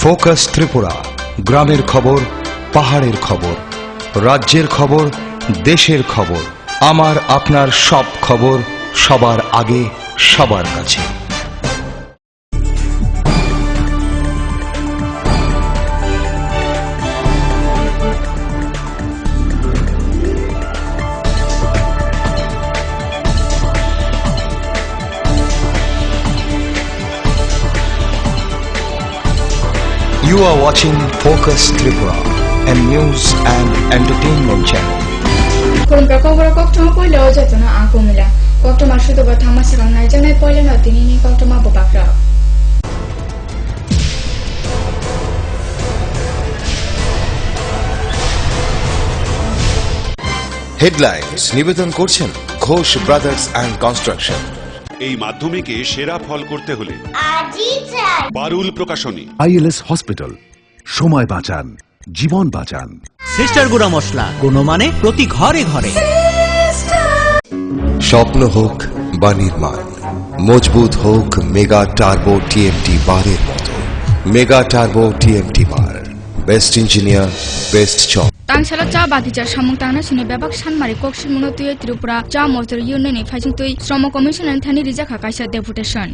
Focus Tripura, গ্রামের খবর, পাহাড়ের খবর, রাজ্যের খবর, দেশের খবর, আমার আপনার সব খবর সবার আগে সবার কাছে। You are watching Focus Tripura, a news and entertainment channel. Kurumpa kobra koktoma poile ojatona akumila. Koktoma sudoba thamasakang naijanai poile na tinini koktoma bobakra. Headlines নিবেদন করছেন ঘোষ ব্রাদার্স অ্যান্ড কনস্ট্রাকশন। এই মাধ্যমিকে সেরা ফল করতে হলে বারুল প্রকাশনী। ILS হসপিটাল, সময় বাঁচান, জীবন বাঁচান। সিস্টার গুঁড়া মশলা, গুণমানে প্রতি ঘরে ঘরে। স্বপ্ন হোক বা নির্মাণ, মজবুত হোক মেগা টার্বো TMT বারের মতো। Mega turbo TMT bar, best engineer, best job. Tangshala cha bagija samung tangna sini bebak sanmari koksil munotui Tripura cha mozdur union phajingtui Shromo commission and thani rijaka kaisa deputation.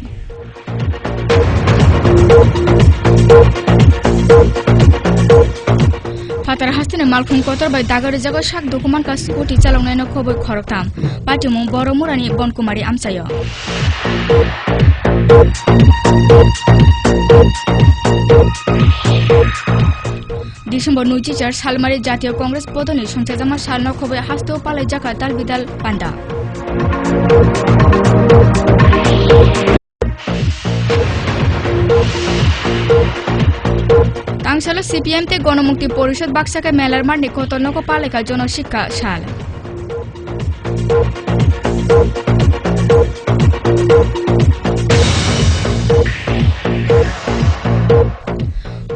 Fatar hastine malkhum kotor bai dagare jago shak dokuman ka scooty chalongnai no khoboi khoroktam. Patimu boromurani bonkumari amsayo. December 2004 সালমারি জাতীয় কংগ্রেস পদনী সংসদমা সালন খবর হাস্তেও পালাই জাকা দাল বিদাল পান্ডা তাংসাল CPM তে গণমুক্তি পরিষদ বাক্সাকে মেলার মারনি কতনক পালেকা জনশিক্ষা সাল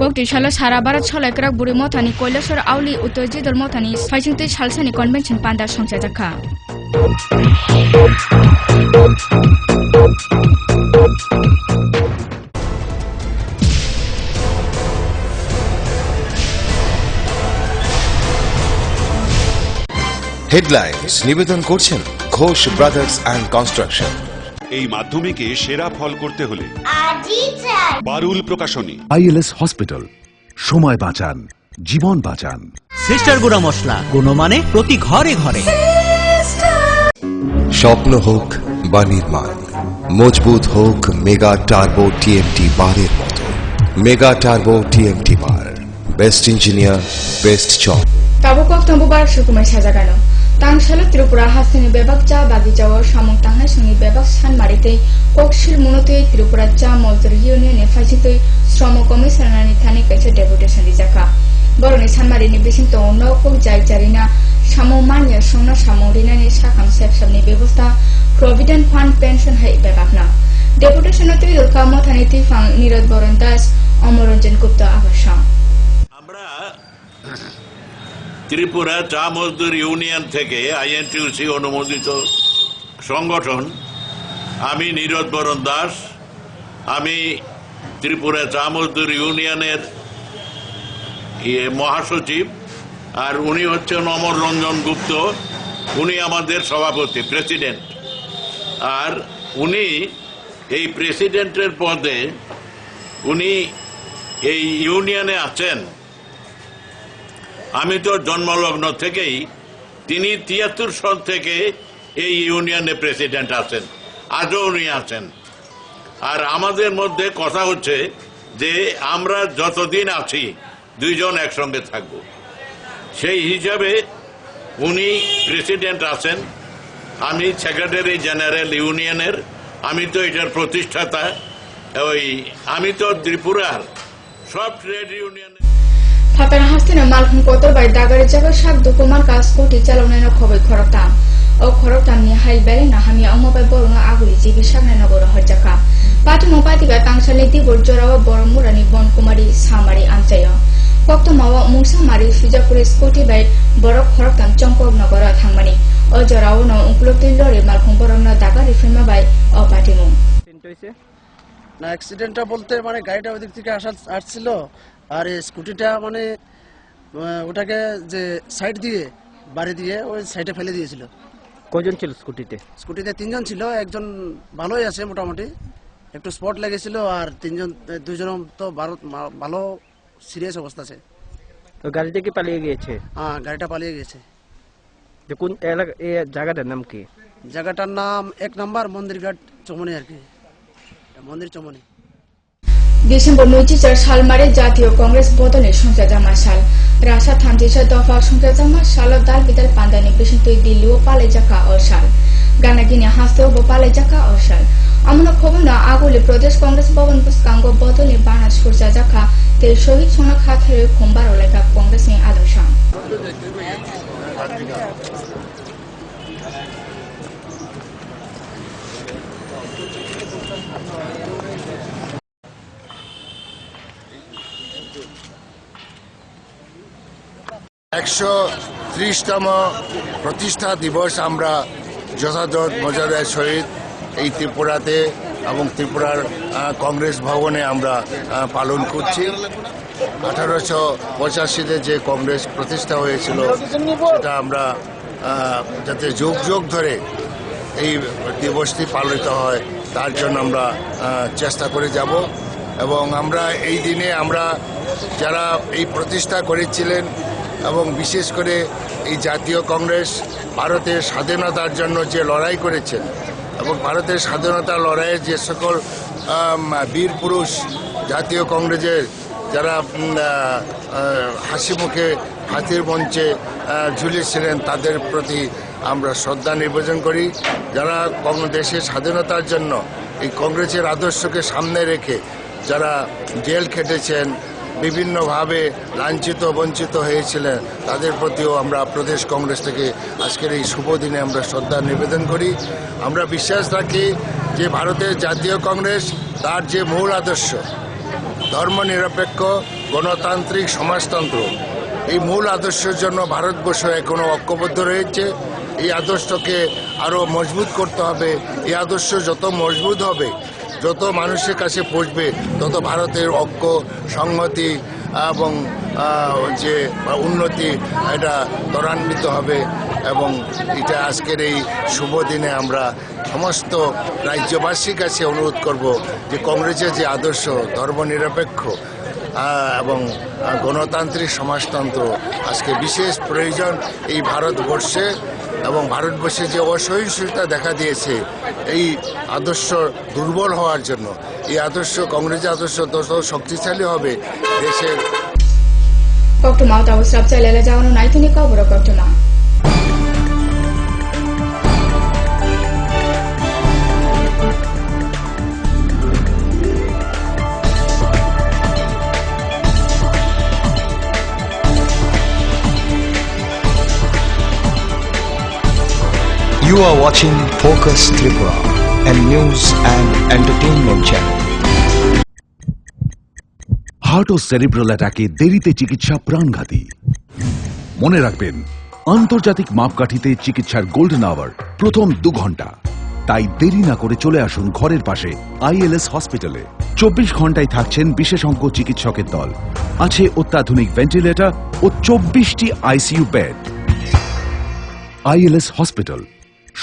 Koktishala Sara Barat Cholekrak Buri Motani Koilashwar Auli Uttojidol Motani Phajingtui Salsani Convention Panda Songchajaka. Headlines নিবেদন করছেন ঘোষ ব্রাদার্স অ্যান্ড কনস্ট্রাকশন। এই মাধ্যমিকে সেরা ফল করতে হলে বারুল প্রকাশনী। ILS হসপিটাল, সময় বাঁচান, জীবন বাঁচান। সিস্টার গুঁড়া মশলা, গুণমানে প্রতি ঘরে ঘরে। স্বপ্ন হোক বা নির্মাণ, মজবুত হোক মেগা টার্বো TMT বারের মতো। Mega turbo TMT bar, best engineer, best job. Tabu koktambu barak sukumai sajagano. Tangshala Tripura hastini bebak cha bagijao samung tangna suni bebak sanmarite koksil munotui Tripura cha mozdur union phajingtui Shromo commission ani thani kaisa deputation rijaka. Boroni sanmarini bisingto no kok jai jarina samung manya songna samung rinani sakam sepsamni bebosta provident fund pension hai bebakna. Deputation tui dulka mothani tifang Nirod Boron Das, Omoranjan Gupta abasha. আমরা ত্রিপুরা চা মজদুর union থেকে INTUC অনুমোদিত সংগঠন। আমি নীরদ বরণ দাস, আমি ত্রিপুরা চা মজদুর ইউনিয়নের মহাসচিব, আর উনি হচ্ছেন অমর রঞ্জন গুপ্ত, উনি আমাদের সভাপতি, প্রেসিডেন্ট। আর উনি এই প্রেসিডেন্টের পদে উনি এই ইউনিয়নে আছেন। আমি তো জন্মলগ্ন থেকেই, তিনি 73 সাল থেকে এই ইউনিয়নে প্রেসিডেন্ট আছেন, আজও উনি আছেন। আর আমাদের মধ্যে কথা হচ্ছে যে আমরা যতদিন আছি দুইজন একসঙ্গে থাকব, সেই হিসাবে উনি প্রেসিডেন্ট আছেন। আমি সেক্রেটারি জেনারেল ইউনিয়নের, আমি তো এটার প্রতিষ্ঠাতা। আমি তো ত্রিপুরার সব ট্রেড ইউনিয়নের Fatar hastine malkhum kotor bai dagare jago shak dokuman ka scooty chalongnai no khoboi khoroktam. O khoroktam ni hail bele na hamia omobai borona aguli jibi saknai no goro horjaka. Patimu patiga Tangshala Dibor Jorawa Boromurani Bonkumari Samari amchayo. Koktomawa Mungsa Mari Sujapuri scooty bai borok khoroktam Chongkok nogora thangmani. O Jorawa no uplotui lori malkhum boromno dagari filma bai o patimu. না, অ্যাক্সিডেন্টটা বলতে মানে গাড়িটা ওই দিক থেকে আসছিল, আর এই স্কুটিটা মানে ওটাকে যে সাইড দিয়ে বাড়ি দিয়ে ওই সাইডে ফেলে দিয়েছিল। কজন ছিল স্কুটিতে? স্কুটিতে 3 জন ছিল, একজন ভালোই আছে মোটামুটি, একটু স্পট লেগেছিল, আর 2জন তো ভালো সিরিয়াস অবস্থা আছে। তো গাড়িটা কি পালিয়ে গিয়েছে? হ্যাঁ, গাড়িটা পালিয়ে গেছে। কোন এলাকা, এই জায়গাটার নাম কি? জায়গাটার নাম 1 নম্বর মন্দিরঘাট চমনি আর কি, মন্দির চমনি। ডিসেম্বর 24 সালমারে জাতীয় কংগ্রেস বদলে সংখ্যাজামা সাল রাশা 36 দফা সংখ্যাজামা সাল দাল বিদাল পান্দানি বেসন্তই দিল্লি ও পালে জাকা অসাল গানাগিনি হাসতে ও পালে জাকা অসাল আমনা খবনা আগলে প্রদেশ কংগ্রেস ভবন পুস্কাঙ্গ বদলে বানা সূর্যা জাকা তে শহীদ সোনা খাথরে খোমবার ওলাকা কংগ্রেসনি আদর্শ 130তম প্রতিষ্ঠা দিবস আমরা যথাযথ মর্যাদার সহিত এই ত্রিপুরাতে এবং ত্রিপুরার কংগ্রেস ভবনে আমরা পালন করছি। 1885-তে যে কংগ্রেস প্রতিষ্ঠা হয়েছিল সেটা আমরা যাতে যুগ যুগ ধরে এই দিবসটি পালিত হয় তার জন্য আমরা চেষ্টা করে যাব। এবং আমরা এই দিনে আমরা যারা এই প্রতিষ্ঠা করেছিলেন এবং বিশেষ করে এই জাতীয় কংগ্রেস ভারতের স্বাধীনতার জন্য যে লড়াই করেছেন এবং ভারতের স্বাধীনতা লড়াইয়ের যে সকল বীর পুরুষ জাতীয় কংগ্রেসের যারা হাসি মুখে হাতির মঞ্চে ঝুলিয়েছিলেন তাদের প্রতি আমরা শ্রদ্ধা নিবেদন করি। যারা দেশের স্বাধীনতার জন্য এই কংগ্রেসের আদর্শকে সামনে রেখে যারা জেল খেটেছেন, বিভিন্নভাবে লাঞ্ছিত বঞ্চিত হয়েছিলেন, তাদের প্রতিও আমরা প্রদেশ কংগ্রেস থেকে আজকের এই শুভ দিনে আমরা শ্রদ্ধা নিবেদন করি। আমরা বিশ্বাস রাখি যে ভারতের জাতীয় কংগ্রেস তার যে মূল আদর্শ ধর্মনিরপেক্ষ গণতান্ত্রিক সমাজতন্ত্র, এই মূল আদর্শের জন্য ভারতবর্ষ এখনো ঐক্যবদ্ধ রয়েছে। এই আদর্শকে আরও মজবুত করতে হবে। এই আদর্শ যত মজবুত হবে, যত মানুষের কাছে পৌঁছবে, তত ভারতের ঐক্য সংহতি এবং যে উন্নতি এটা ত্বরান্বিত হবে। এবং এটা আজকের এই শুভ দিনে আমরা সমস্ত রাজ্যবাসীর কাছে অনুরোধ করব যে কংগ্রেসের যে আদর্শ ধর্মনিরপেক্ষ এবং গণতান্ত্রিক সমাজতন্ত্র আজকে বিশেষ প্রয়োজন এই ভারতবর্ষে। এবং ভারতবর্ষে যে অসহিষ্ণুতা দেখা দিয়েছে এই আদর্শ দুর্বল হওয়ার জন্য, এই আদর্শ কংগ্রেসের আদর্শ তত শক্তিশালী হবে দেশের। কক্টমা তাওসরাব চাইলেলা যাওয়ানো নাইতিনি কবর কক্টমা You are watching Focus Tripura, a news and entertainment channel. Heart ও সেরিব্রাল অ্যাটাকে দেরিতে চিকিৎসা প্রাণঘাতী। মনে রাখবেন, আন্তর্জাতিক মাপকাঠিতে চিকিৎসার গোল্ডেন আওয়ার প্রথম 2 ঘন্টা। তাই দেরি না করে চলে আসুন ঘরের পাশে ILS হসপিটালে। 24 ঘন্টায় থাকছেন বিশেষজ্ঞ চিকিৎসকের দল, আছে অত্যাধুনিক ভেন্টিলেটর ও 24টি ICU বেড। ILS হসপিটাল,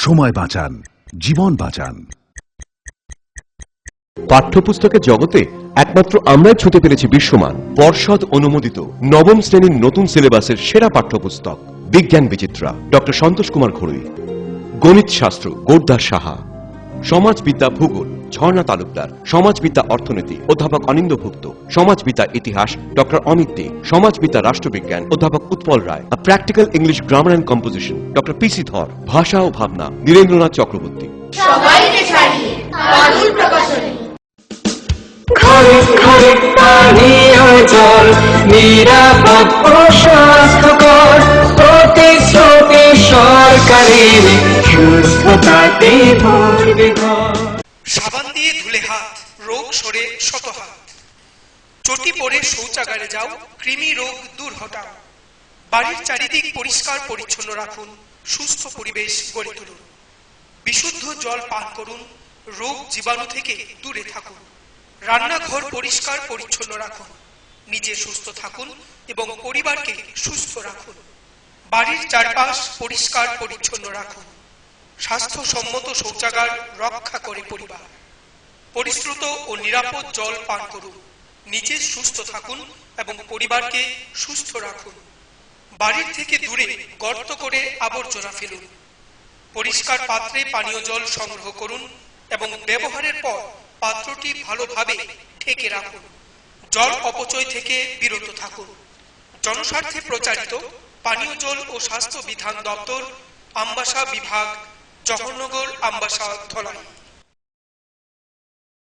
সময় বাঁচান, জীবন বাঁচান। পাঠ্যপুস্তকের জগতে একমাত্র আমরাই ছুঁতে পেরেছি বিশ্বমান পর্ষদ অনুমোদিত নবম শ্রেণীর নতুন সিলেবাসের সেরা পাঠ্যপুস্তক বিজ্ঞান বিচিত্রা ডক্টর সন্তোষ কুমার ঘড়ুই, গণিত শাস্ত্র গোরদাস সাহা, সমাজবিদ্যা ভূগোল ঝর্ণা তালুকদার, সমাজবিদ্যা অর্থনীতি অধ্যাপক অনিন্দ্যভুক্ত, সমাজবিদ্যা ইতিহাস ডক্টর অমিত দে, সমাজবিদ্যা রাষ্ট্রবিজ্ঞান অধ্যাপক Utpal Roy, practical English grammar and composition doctor PC Dhar, ভাষা ও ভাবনা নীরেন্দ্রনাথ চক্রবর্তী। সবাইকে ছাড়িয়ে পারুল প্রকাশনী। ঘরে ঘরে পানীয় জল নিরাপদ ও স্বাস্থ্যকর, প্রতিশ্রুতি সরকারের সুস্থতাতে ভরবে ঘর। সাবান দিয়ে ধুলে হাত, রোগ সরে শত হাত। চটি পরে শৌচাগারে যাও, কৃমি রোগ দূর হটাও। বাড়ির চারিদিক পরিষ্কার পরিচ্ছন্ন রাখুন, সুস্থ পরিবেশ গড়ে তুলুন। বিশুদ্ধ জল পান করুন, রোগ জীবাণু থেকে দূরে থাকুন। রান্নাঘর পরিষ্কার পরিচ্ছন্ন রাখুন, নিজে সুস্থ থাকুন এবং পরিবারকে সুস্থ রাখুন। বাড়ির চারপাশ পরিষ্কার পরিচ্ছন্ন রাখুন। স্বাস্থ্যসম্মত শৌচাগার রক্ষা করে পরিবার। পরিশ্রুত ও নিরাপদ জল পান করুন, নিজে সুস্থ থাকুন এবং পরিবারকে সুস্থ রাখুন। বাড়ির থেকে দূরে গর্ত করে আবর্জনা ফেলুন। পরিষ্কার পাত্রে পানীয় জল সংগ্রহ করুন এবং ব্যবহারের পর পাত্রটি ভালোভাবে ঢেকে রাখুন। জল অপচয় থেকে বিরত থাকুন। জনস্বার্থে প্রচারিত পানীয় জল ও স্বাস্থ্য বিধান দপ্তর, আমবাসা বিভাগ, জওহরনগর, আমবাসা, ধলাই।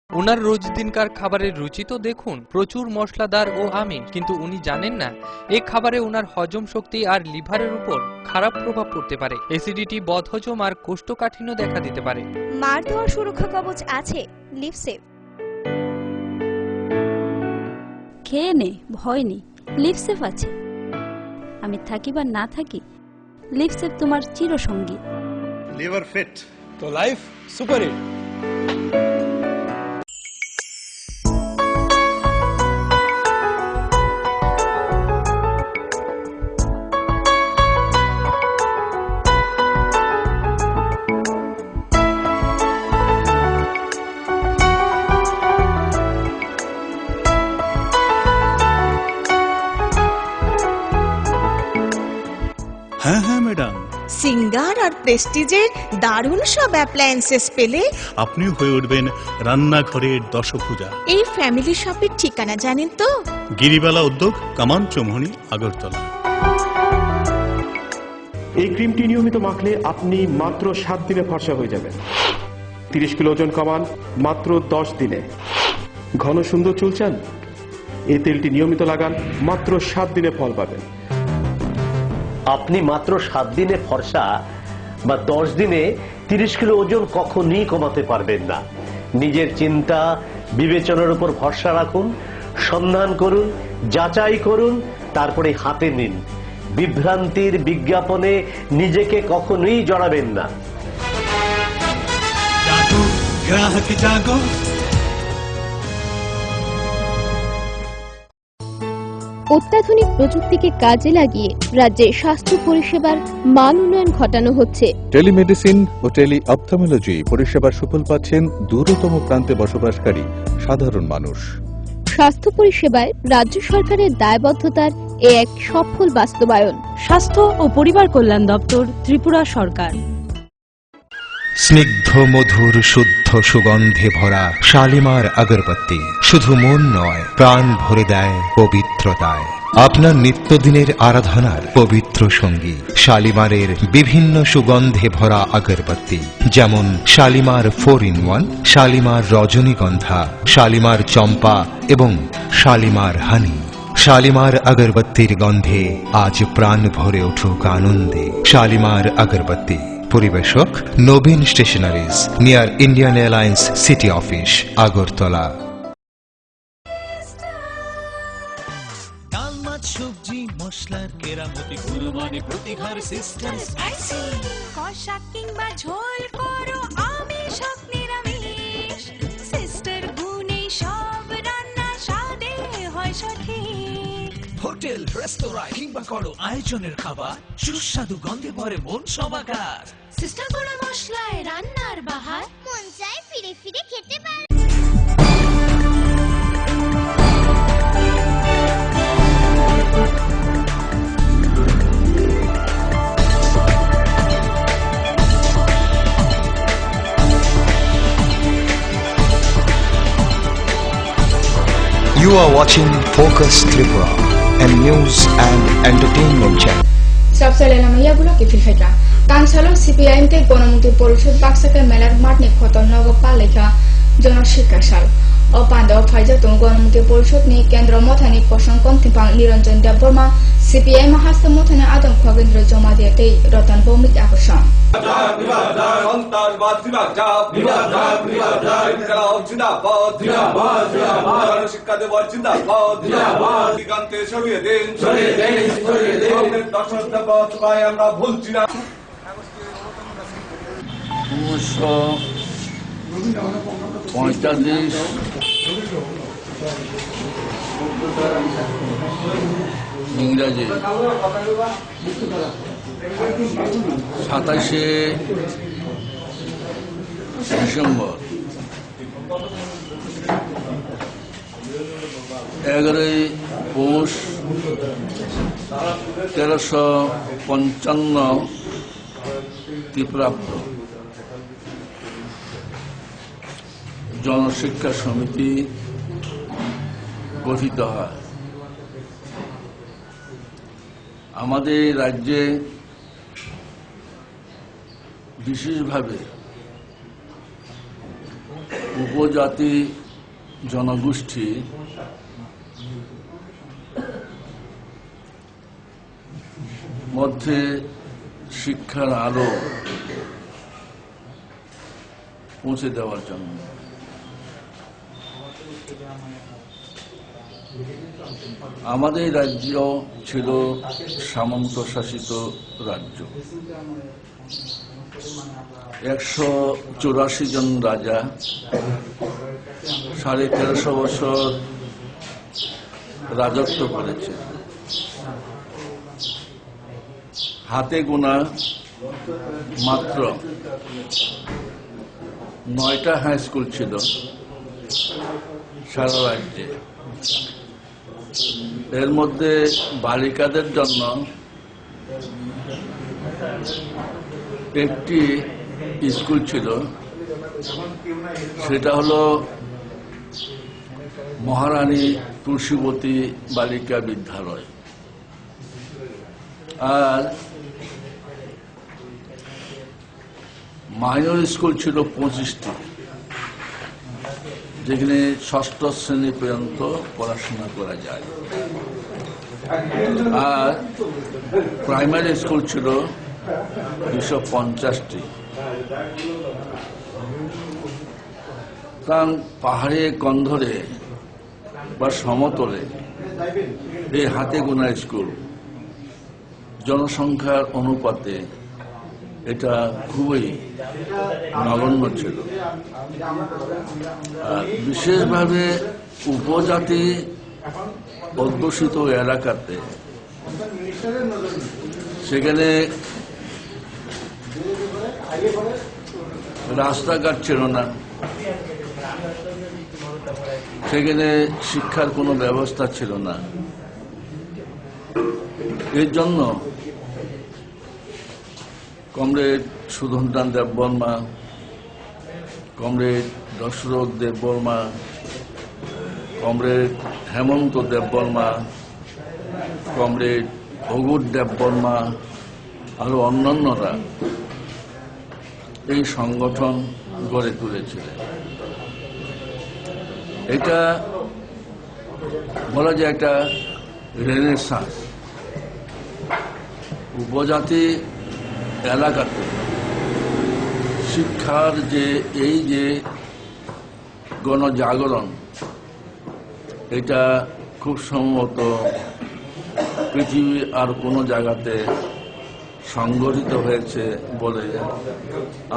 ওনার রোজ দিনকার খাবারের রুচি তো দেখুন, প্রচুর মশলাদার ও আমিষ, কিন্তু উনি জানেন না এই খাবারে ওনার হজম শক্তি আর লিভারের উপর খারাপ প্রভাব পড়তে পারে। অ্যাসিডিটি, বদহজম আর কোষ্ঠকাঠিন্য দেখা দিতে পারে। মার দেওয়ার সুরক্ষা কবচ আছে লিভসেভ। খেয়ে নে, ভয় নেই, লিভসেভ আছে। আমি থাকি বা না থাকি, লিভসেভ তোমার চিরসঙ্গী। লিভার ফিট তো লাইফ সুপার হিট। হ্যাঁ হ্যাঁ ম্যাডাম, সিঙ্গার আর প্রেস্টিজের দারুণ সব অ্যাপ্লায়েন্সেস পেলে আপনিও হয়ে উঠবেন রান্নাঘরের দশভুজা। এই ফ্যামিলি শপের ঠিকানা জানেন তো? গিরিবালা উদ্যোগ, কামান চৌমুহনী, আগরতলা। এই ক্রিমটি নিয়মিত মাখলে আপনি মাত্র 7 দিনে ফর্সা হয়ে যাবেন। 30 কিলো ওজন কমান মাত্র 10 দিনে। ঘন সুন্দর চুল চান? এই তেলটি নিয়মিত লাগান, মাত্র 7 দিনে ফল পাবেন। আপনি মাত্র 7 দিনে ফর্সা বা 10 দিনে 30 কিলো ওজন কখনই কমাতে পারবেন না। নিজের চিন্তা বিবেচনার উপর ভরসা রাখুন, সন্ধান করুন, যাচাই করুন, তারপরে হাতে নিন। বিভ্রান্তির বিজ্ঞাপনে নিজেকে কখনোই জড়াবেন না। জাগো গ্রাহক জাগো। অত্যাধুনিক প্রযুক্তিকে কাজে লাগিয়ে রাজ্যে স্বাস্থ্য পরিষেবার মান উন্নয়ন ঘটানো হচ্ছে। টেলিমেডিসিন ও টেলি অপথলমোলজি পরিষেবার সুফল পাচ্ছেন দূরতম প্রান্তে বসবাসকারী সাধারণ মানুষ। স্বাস্থ্য পরিষেবায় রাজ্য সরকারের দায়বদ্ধতার এ এক সফল বাস্তবায়ন। স্বাস্থ্য ও পরিবার কল্যাণ দপ্তর, ত্রিপুরা সরকার। স্নিগ্ধ মধুর শুদ্ধ সুগন্ধে ভরা শালিমার আগরবাতি শুধু মন নয়, প্রাণ ভরে দেয় পবিত্রতায়। আপনার নিত্যদিনের আরাধনার পবিত্র সঙ্গী শালিমারের বিভিন্ন সুগন্ধে ভরা আগরবাতি, যেমন শালিমার 4-in-1, শালিমার রজনীগন্ধা, শালিমার চম্পা এবং শালিমার হানি। শালিমার আগরবাতির গন্ধে আজ প্রাণ ভরে উঠুক আনন্দে। শালিমার আগরবাতি। পরিবেশক Nabin stationeries, near Indian Airlines city office, Agartala. ডাল, মাছ, সবজি, মশলার কেরামতি, কুরবানি, প্রতিঘর সিস্টেম স্পাইসি। কষা কিংবা ঝোল করো আমিষ হোক নিরামিষ, সিস্টার গুণে সব রান্না স্বাদে হয় সঠিক। হোটেল, রেস্তোরাঁ কিংবা করো আয়োজনের খাবার, সুস্বাদু গন্ধে ভরে মন সমাকার। সিস্টার গুঁড়ো মশলায় রান্নার বাহার, মন চায় ফিরে ফিরে খেতে পারে। You are watching Focus Tripura, a news and entertainment channel. सबसे मैया के फिलफेका कांसालो सीपीआईएम के गणमंत्री परिषद बाक्साके मेलार मार्टने खतन नगरपालिका जनशिक्षा साल अपान्द फाइजा तो गणमंत्री परिषद नि केन्द्र मथानि पसंग कमथिपां निरंजन देवबर्मा सीपीआईएम हास्त मथानि आदम खगेन्द्र जमा दिएते रतन भौमिक आकर्षण পঁয়তাল্লিশ ইংরাজি 27শে ডিসেম্বর, 11ই পৌষ 1355 খ্রিস্টাব্দ। জনশিক্ষা সমিতি গঠিত হয়। আমাদের রাজ্যে বিশেষভাবে উপজাতি জনগোষ্ঠী মধ্যে শিক্ষার আলো পৌঁছে দেওয়ার জন্য আমাদের রাজ্য ছিল সামন্ত শাসিত রাজ্য। 184 জন রাজা 1350 বছর রাজত্ব করেছে। হাতে গোনা মাত্র 9টা হাই স্কুল ছিল সারা রাজ্যে। এর মধ্যে বালিকাদের জন্য একটি স্কুল ছিল, সেটা হলো মহারানী তুলসীবতী বালিকা বিদ্যালয়। আর মাইনর স্কুল ছিল 25টি, যেখানে 6ষ্ঠ শ্রেণী পর্যন্ত পড়াশোনা করা যায়। আর প্রাইমারি স্কুল ছিল 250টি। কারণ পাহাড়ে কন্ধরে বা সমতলে এই হাতে গোনা স্কুল জনসংখ্যার অনুপাতে এটা খুবই নগণ্য ছিল। বিশেষভাবে উপজাতি অধ্যুষিত এলাকাতে সেখানে রাস্তাঘাট ছিল না, সেখানে শিক্ষার কোনো ব্যবস্থা ছিল না। এর জন্য comrade Sudhandran Debbarma, comrade Dasharath Debbarma, comrade Hemanta Debbarma, comrade Aghore Debbarma আরো অন্যান্যরা এই সংগঠন গড়ে তুলেছিলেন। এটা বলা যায় একটা রেনেসাঁস। উপজাতি এলাকাতে শিক্ষার যে এই যে গণজাগরণ, এটা খুব সম্ভবত পৃথিবীর আর কোনো জায়গাতে সংগঠিত হয়েছে বলে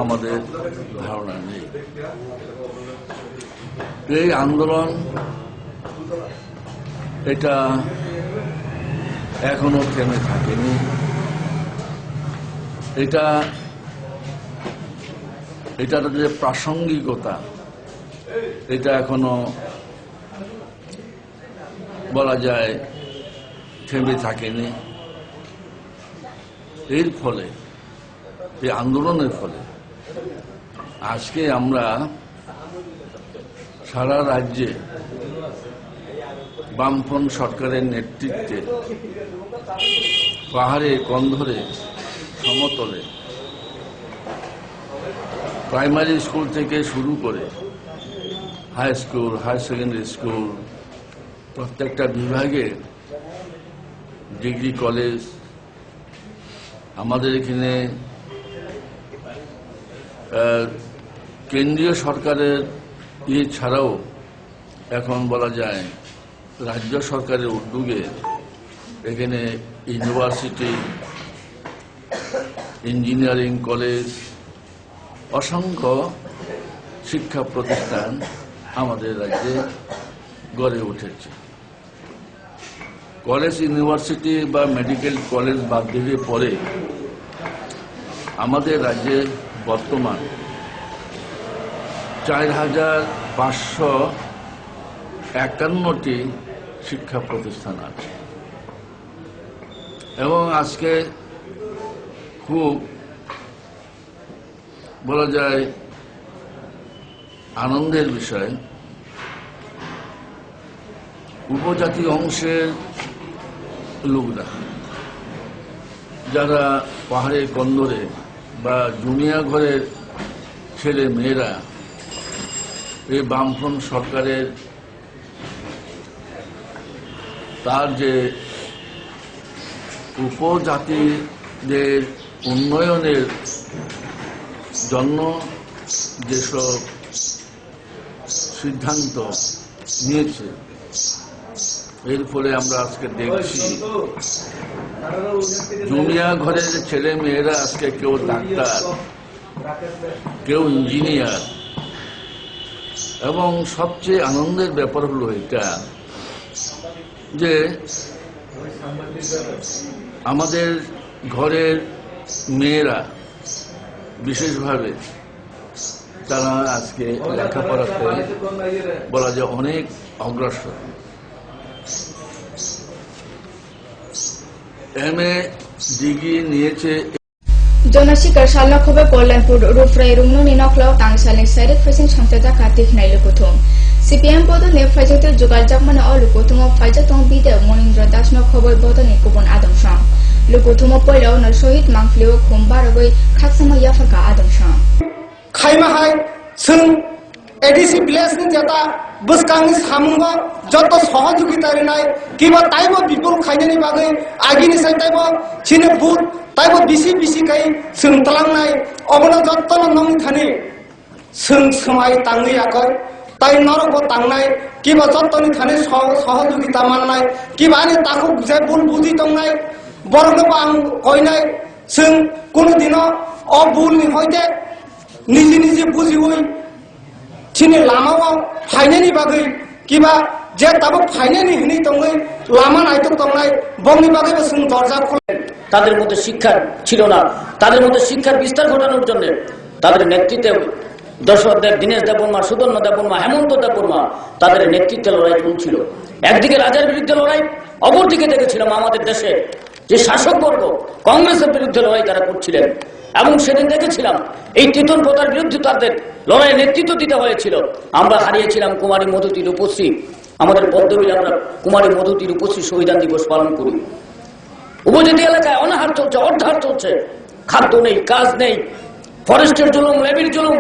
আমাদের ধারণা নেই। এই আন্দোলন এটা এখনো থেমে থাকেনি। এটার যে প্রাসঙ্গিকতা, এটা এখনো বলা যায় থেমে থাকেনি। এর ফলে, এই আন্দোলনের ফলে আজকে আমরা সারা রাজ্যে বামফ্রন্ট সরকারের নেতৃত্বে পাহাড়ে কন্ধরে সমতলে প্রাইমারি স্কুল থেকে শুরু করে high school, higher secondary school, প্রত্যেকটা বিভাগে ডিগ্রি কলেজ, আমাদের এখানে কেন্দ্রীয় সরকারের ছাড়াও এখন বলা যায় রাজ্য সরকারের উদ্যোগে এখানে ইউনিভার্সিটি, ইঞ্জিনিয়ারিং কলেজ, অসংখ্য শিক্ষা প্রতিষ্ঠান আমাদের রাজ্যে গড়ে উঠেছে। কলেজ, ইউনিভার্সিটি বা মেডিকেল কলেজ বাদ দিলে পরে আমাদের রাজ্যে বর্তমান 4,551টি শিক্ষা প্রতিষ্ঠান আছে এবং আজকে খুব বলা যায় আনন্দের বিষয়, উপজাতি অংশের লোকরা যারা পাহাড়ের কন্দরে বা জুনিয়া ঘরের ছেলে মেয়েরা এই বামফ্রন্ট সরকারের তার যে উপজাতিদের উন্নয়নের জন্য যেসব সিদ্ধান্ত নিয়েছে, এর ফলে আমরা আজকে দেখছি জুনিয়া ঘরের ছেলে মেয়েরা আজকে কেউ ডাক্তার, কেউ ইঞ্জিনিয়ার, এবং সবচেয়ে আনন্দের ব্যাপার হলো এটা যে আমাদের ঘরের মেয়েরা বিশেষভাবে তারা আজকে লেখাপড়াতে বলা যায় অনেক অগ্রসর। MA ডিগ্রি নিয়েছে। জনশিকার সালনা খবর কল্যাণপুর রুফরাই রুমনো নিনকলাও তাংসালিং সাইরেক ফেসিং সংচাজা কাতিক নাইলো প্রথম CPM বদলে ফাইজাতে যোগাযোগ মানে লুকুথুম ফাইজাতং বিদে মনীন্দ্র দাসনো খবর বদলে কুবন আদমসাং লুকুথুম পয়লাও ন শহীদ মাংফলিও খুমবারগৈ খাকসামা ইয়াফাকা আদমসাং খাইমাহাই जों एडिसि भिलेजनि जेता बसकांनि सामुंगा जत सहयोगिता रिनाय किबा ताइबो बिपुल खायनायनि बागै आगिनि साय ताइबो छिने बुट ताइबो बिसि बिसि खाय जों तलांनाय अबनो जत्तन नंनि थानि जों समाय तांनि आखय ताइ नरगो तांनाय किबा जत्तनि थानि सहयोगिता माननाय किबानि ताखौ जे बुल बुदि तंनाय बरनोबो आं कयनाय जों कोनो दिनो अ बुलनि हयते निजे निजे बुझिवै थिनि लामायाव फायनायनि बागै किबा जे दाबो फायनायनि हिनि दङै लामा नायतो दंनाय बंनि बागैबो जों दरजा खुलेन। তাদের মধ্যে শিক্ষা ছিল না, তাদের মধ্যে শিক্ষার বিস্তার ঘটানোর জন্য তাদের নেতৃত্বে দশরথদেব, দীনেশ দেববর্মা, সুদর্ণ দেববর্মা, হেমন্ত দেববর্মা তাদের নেতৃত্বে লড়াই চলছিল। একদিকে রাজার বিরুদ্ধে লড়াই, অপরদিকে দেখেছিলাম আমাদের দেশে যে শাসকবর্গ কংগ্রেসের বিরুদ্ধে লড়াই তারা করছিলেন। এবং সেদিন দেখেছিলাম এই তীতন প্রথার বিরুদ্ধে তাদের লড়াইয়ে নেতৃত্ব দিতে হয়েছিল। আমরা হারিয়েছিলাম কুমারী মধুতি রূপশ্রী। আমাদের পদ্মবীর আমরা কুমারী মধুতি রূপশ্রী শহীদান দিবস পালন করি। উপজাতি এলাকায় অনাহার চলছে, অর্ধাহার চলছে, খাদ্য নেই, কাজ নেই, ফরেস্টের জুলুম, লেবির জুলুম,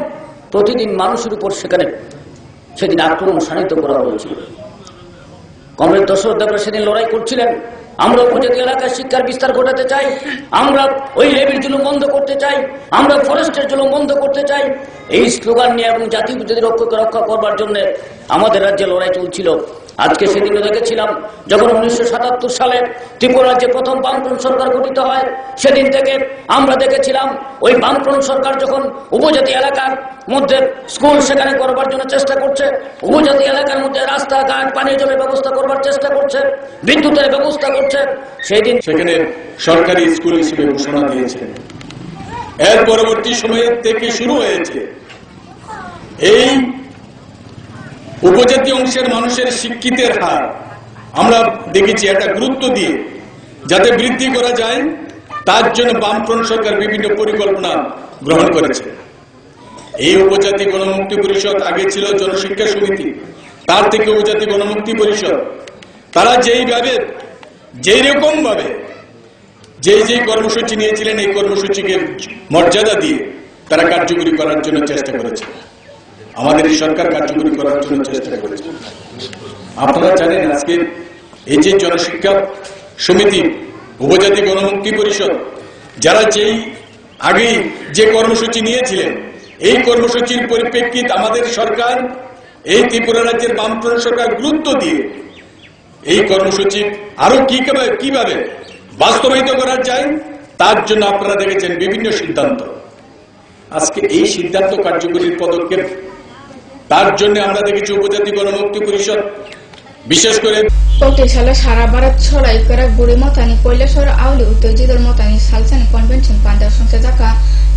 প্রতিদিন মানুষের উপর সেখানে সেদিন আক্রমণ শানিত করা হয়েছিল। কংগ্রেস দশরথদেবরা সেদিন লড়াই করছিলেন। আমরা উপজাতি এলাকায় শিক্ষার বিস্তার ঘটাতে চাই, আমরা ওই লেবির জুলুম বন্ধ করতে চাই, আমরা ফরেস্টের জুলুম বন্ধ করতে চাই। এই স্লোগান নিয়ে এবং জাতি উপজাতি রক্ষা করবার জন্য আমাদের রাজ্যে লড়াই চলছিল। আজকে সেদিনও দেখেছিলাম যখন 1977 সালে ত্রিপুরা রাজ্যে প্রথম বামফ্রন্ট সরকার গঠিত হয়, সেদিন থেকে আমরা দেখেছিলাম ওই বামফ্রন্ট সরকার যখন উপজাতি এলাকার মধ্যে স্কুল সেখানে করবার জন্য চেষ্টা করছে, উপজাতি এলাকার মধ্যে রাস্তাঘাট, পানীয় জলের ব্যবস্থা করবার চেষ্টা করছে, বিদ্যুতের ব্যবস্থা করছে, সেদিন সেখানে সরকারি স্কুল হিসেবে ঘোষণা দিয়েছে। এর পরবর্তী সময় থেকে শুরু হয়েছে এই উপজাতি অংশের মানুষের শিক্ষিতের হার আমরা দেখেছি একটা গুরুত্ব দিয়ে যাতে বৃদ্ধি করা যায়, তার জন্য বামফ্রন্ট সরকার বিভিন্ন পরিকল্পনা গ্রহণ করেছে। এই উপজাতি গণমুক্তি পরিষদ আগে ছিল জনশিক্ষা সমিতি, তার থেকে উপজাতি গণমুক্তি পরিষদ, তারা যেই রকম ভাবে যেই কর্মসূচি নিয়েছিলেন এই কর্মসূচিকে মর্যাদা দিয়ে তারা কার্যকরী করার জন্য চেষ্টা করেছে। আমাদের এই সরকার কার্যকরী করার জন্য চেষ্টা করেছে। আপনারা জানেন আজকে এই যে জনশিক্ষা সমিতি, উপজাতি গণমুক্তি পরিষদ, যারা আগেই যে কর্মসূচি নিয়েছিলেন, এই কর্মসূচির পরিপ্রেক্ষিতে আমাদের সরকার, এই ত্রিপুরা রাজ্যের বামফ্রন্ট সরকার গুরুত্ব দিয়ে এই কর্মসূচি আরো কিভাবে বাস্তবায়িত করা যায় তার জন্য আপনারা দেখেছেন বিভিন্ন সিদ্ধান্ত। আজকে এই সিদ্ধান্ত কার্যকরীর পদক্ষেপ তার জন্য আমরা দেখেছি উপজাতি গণমুক্তি পরিষদ বিশেষ করে Poktishala Shara Bharat Chorai Karak Buri Motani Koileshwar Auli Uttar Jidal Motani Salsani Convention Pandar Songsadaka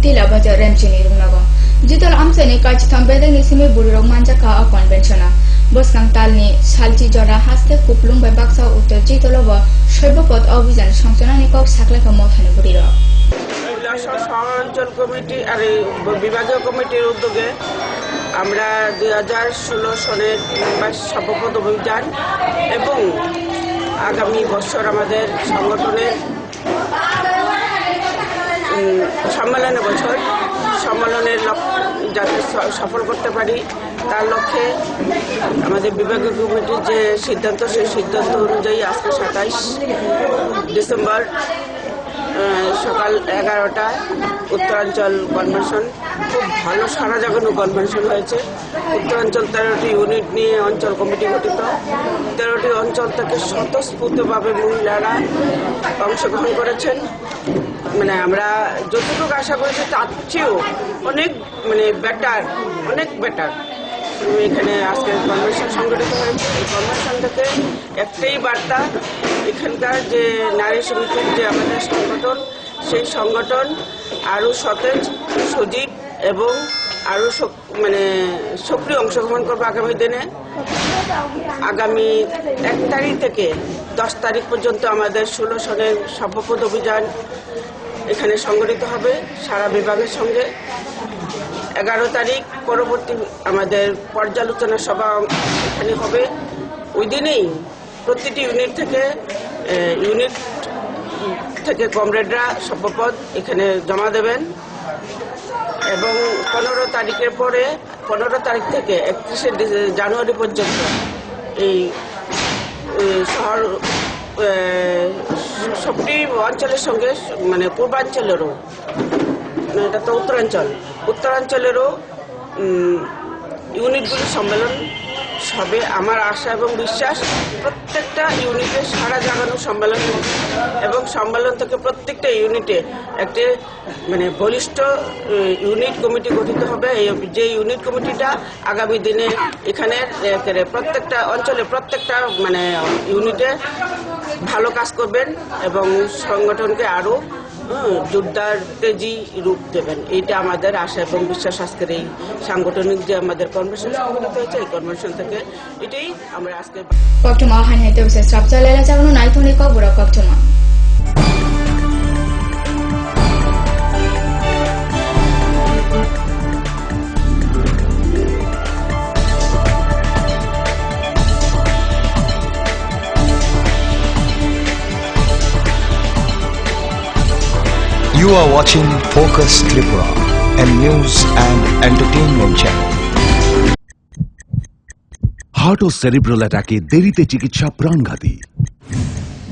Tila Baja Remchini Rumnago Jidal Amsani Kachtam Bedani Simi Buri Romanjaka a conventional Boskang Talni Salchi Jora Haste Kuplum by Baksa Uttar Jidalova Shobopot Obizan Songsanani Kok Saklaka Motani Buriro শহরাঞ্চল committee আর বিভাগীয় কমিটির উদ্যোগে আমরা 2016 সনের সর্বপদ অভিযান এবং আগামী বছর আমাদের সংগঠনের সম্মেলনের বছর সম্মেলনের যাতে সফল করতে পারি তার লক্ষ্যে আমাদের বিভাগীয় কমিটির যে সিদ্ধান্ত সেই সিদ্ধান্ত অনুযায়ী আজকে 27 ডিসেম্বর সকাল 11টায় উত্তরাঞ্চল কনভেনশন খুব ভালো সারা জাগানো কনভেনশন হয়েছে। উত্তরাঞ্চল 13টি ইউনিট নিয়ে অঞ্চল কমিটি গঠিত। 13টি অঞ্চল থেকে স্বতঃস্ফূর্তভাবে মহিলারা অংশগ্রহণ করেছেন। মানে আমরা যতটুকু আশা করেছি তার চেয়েও অনেক অনেক বেটার এখানে আজকে কনভেনশন সংগঠিত হয়েছে। এই কনভেনশন থেকে একটাই বার্তা, এখানকার যে নারী সমিতির যে আমাদের সংগঠন সেই সংগঠন আরও সতেজ সজীব এবং আরও সক্রিয় অংশগ্রহণ করবে আগামী দিনে। আগামী 1 তারিখ থেকে 10 তারিখ পর্যন্ত আমাদের 16 সনের সর্বপদ অভিযান এখানে সংগঠিত হবে সারা বিভাগের সঙ্গে। 11 তারিখ পরবর্তী আমাদের পর্যালোচনা সভা এখানে হবে। ওই দিনেই প্রতিটি ইউনিট থেকে কমরেডরা সর্বপদ এখানে জমা দেবেন এবং 15 তারিখের পরে 15 তারিখ থেকে 31শে জানুয়ারি পর্যন্ত এই শহর সবটি অঞ্চলের সঙ্গে পূর্বাঞ্চলেরও এটা তো উত্তরাঞ্চলেরও ইউনিটগুলির সম্মেলন হবে। আমার আশা এবং বিশ্বাস প্রত্যেকটা ইউনিটে সারা জাগানো সম্মেলন এবং সম্মেলন থেকে প্রত্যেকটা ইউনিটে একটি বলিষ্ঠ ইউনিট কমিটি গঠিত হবে। যে ইউনিট কমিটিটা আগামী দিনে এখানে প্রত্যেকটা অঞ্চলে প্রত্যেকটা ইউনিটে ভালো কাজ করবেন এবং সংগঠনকে আরও জোরদার তেজি রূপ দেবেন। এইটা আমাদের আশা এবং বিশ্বাস। আজকের এই সাংগঠনিক যে আমাদের কনভেনশন সংগঠিত হয়েছে এই কনভেনশন থেকে এটাই আমরা আজকে Koktuma Hanhete Use Strapjalela Javano Naithoni Kobura Koktuma You are watching Focus Tripura, a news and entertainment channel. Heart ও সেরিব্রাল অ্যাটাকে দেরিতে চিকিৎসা প্রাণঘাতী।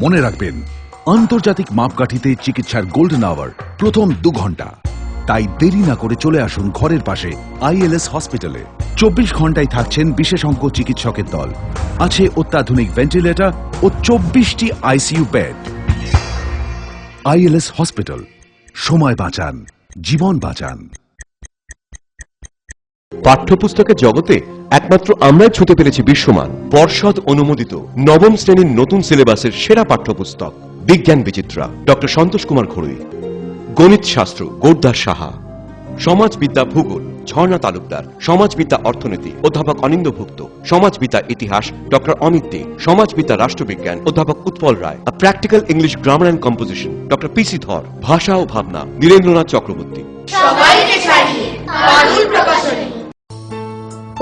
মনে রাখবেন, আন্তর্জাতিক মাপকাঠিতে চিকিৎসার গোল্ডেন আওয়ার প্রথম 2 ঘন্টা। তাই দেরি না করে চলে আসুন ঘরের পাশে ILS হসপিটালে। 24 ঘন্টায় থাকছেন বিশেষজ্ঞ চিকিৎসকের দল, আছে অত্যাধুনিক ভেন্টিলেটর ও 24টি ICU বেড। ILS হসপিটাল, সময় বাঁচান, জীবন বাঁচান। পাঠ্যপুস্তকের জগতে একমাত্র আমরাই ছুঁতে পেরেছি বিশ্বমান। পর্ষদ অনুমোদিত নবম শ্রেণীর নতুন সিলেবাসের সেরা পাঠ্যপুস্তক বিজ্ঞান বিচিত্রা ডক্টর সন্তোষ কুমার ঘড়ুই, গণিত শাস্ত্র গোরদাস সাহা, সমাজবিদ্যা ভূগোল ঝর্ণা তালুকদার, সমাজবিদ্যা অর্থনীতি অধ্যাপক অনিন্দ্যভুক্ত, সমাজবিদ্যা ইতিহাস ডক্টর অমিত দে, সমাজবিদ্যা রাষ্ট্রবিজ্ঞান অধ্যাপক Utpal Roy, practical English grammar and composition doctor PC Dhar, ভাষা ও ভাবনা নীরেন্দ্রনাথ চক্রবর্তী।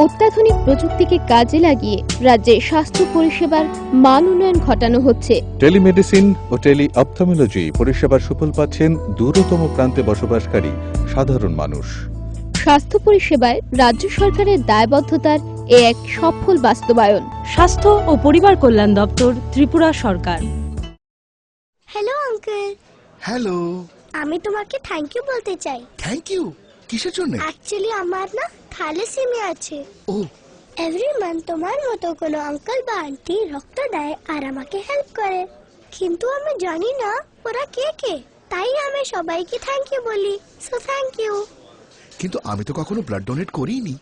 অত্যাধুনিক প্রযুক্তিকে কাজে লাগিয়ে রাজ্যে স্বাস্থ্য পরিষেবার মান উন্নয়ন ঘটানো হচ্ছে। টেলিমেডিসিন ও টেলি অপথলমোলজি পরিষেবার সুফল পাচ্ছেন দূরতম প্রান্তে বসবাসকারী সাধারণ মানুষ। স্বাস্থ্য পরিষেবায় রাজ্য সরকারের দায়বদ্ধতার এক সফল বাস্তবায়ন। স্বাস্থ্য ও পরিবার কল্যাণ দপ্তর, ত্রিপুরা সরকার। Hello uncle. হ্যালো। আমি তোমাকে থ্যাংক ইউ বলতে চাই। Thank you? কিসের জন্য? অ্যাকচুয়ালি আমার না থ্যালাসেমিয়া আছে। ও। এভরি মান্থ তোমার মতো কোনো আঙ্কেল বা আন্টি রক্ত দেয় আর আমাকে হেল্প করে, কিন্তু আমি জানি না ওরা কে কে, তাই আমি সবাইকে থ্যাংক ইউ বলি। So thank you. কিন্তু আমি তো কখনো ব্লাড ডোনেট করিনি।